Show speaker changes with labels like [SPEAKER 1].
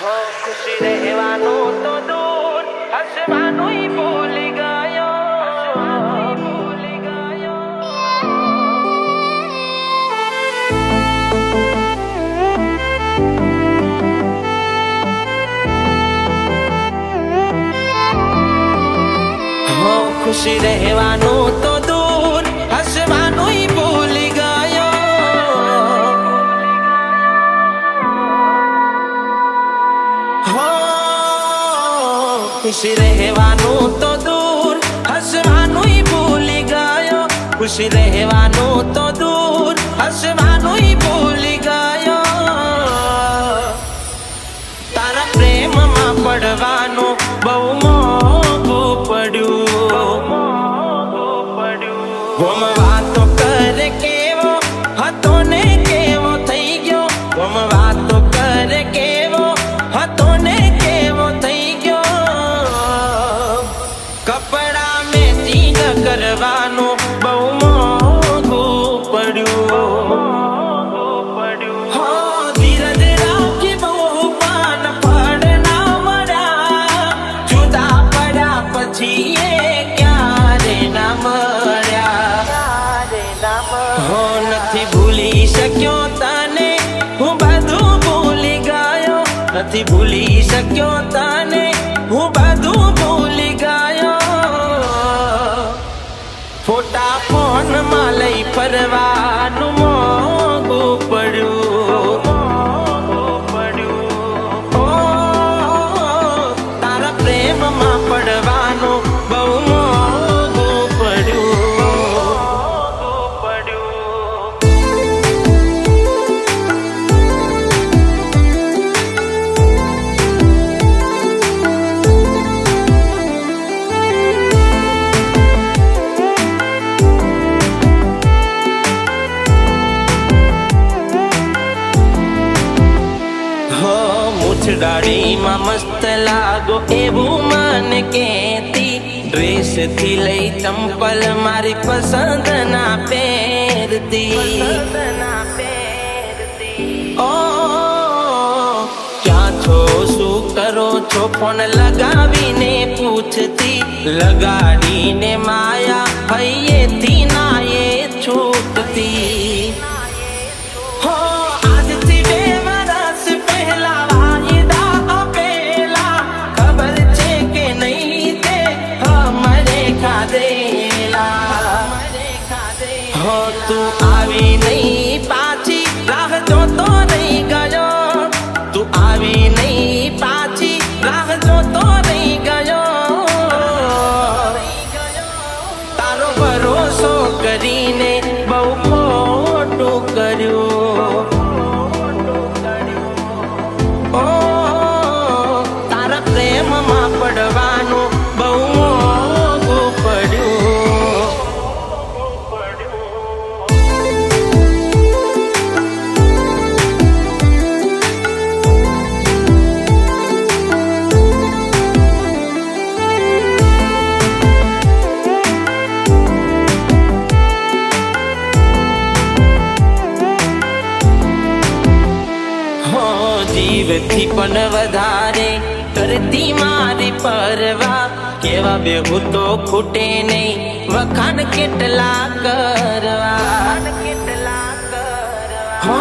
[SPEAKER 1] હો ખુશી રહેવાનું તો દૂર હસવાનું ભૂલી ગયો હો ખુશી રહેવાનું તો દૂર હસવાનું ભૂલી ગયો હો ખુશી રહેવાનું તો દૂર હસવાનું ભૂલી ગયો ખુશી રહેવાનું તો દૂર હસવાનું ભૂલી ગયો તારા પ્રેમમાં પડવાનું બહુ મોંઘું પડ્યું ગમ વાતો કરે કેવો હતો ને કેવો થઈ ગયો ગમ વાતો કરે કેવો હતો ને કેવો થઈ ગયો કપડા મેચિંગ કરવાનું બહુ મોંઘું પડ્યું હો ધીરજ રાખી બહુ પાન ફળ ના મળ્યા જુદા પડ્યા પછી એ ક્યારે ના મળ્યા હો નથી ભૂલી શક્યો તને હું બધું ભૂલી ગયો નથી ભૂલી શક્યો તને હું બધું ભૂલી ગયો ફોટા ફોનમાં લઈ ફરવાનું મોંઘું પડ્યું ઓ તારા પ્રેમમાં પડવાનું બહુ મોંઘું પડ્યું દાડીમાં મસ્ત લાગો એવું મને કહેતી ડ્રેસ થી લઈ ચંપલ મારી પસંદ ના પહેરતી ઓ ક્યાં છો શું કરો છો ફોન લગાવીને પૂછતી લગાડીને માયા હૈયેથી ના એ છૂટતી હો આજથી 2 વર્ષ પહેલા હો તું આવી નહીં પાછી રાહ જોતો નહીં ગયો તું આવી નહીં પાછી રાહ જોતો નહીં ગયો તારો ભરોસો કરીને બહુ ખોટું કર્યું ઓ તારા પ્રેમમાં પડવાનું બહુ મોંઘું પડ્યું જીવથી પણ વધારે કરતી મારી પરવા કેવા બેહું તો ખૂટે નહીં વખાણ કેટલા કરવા હો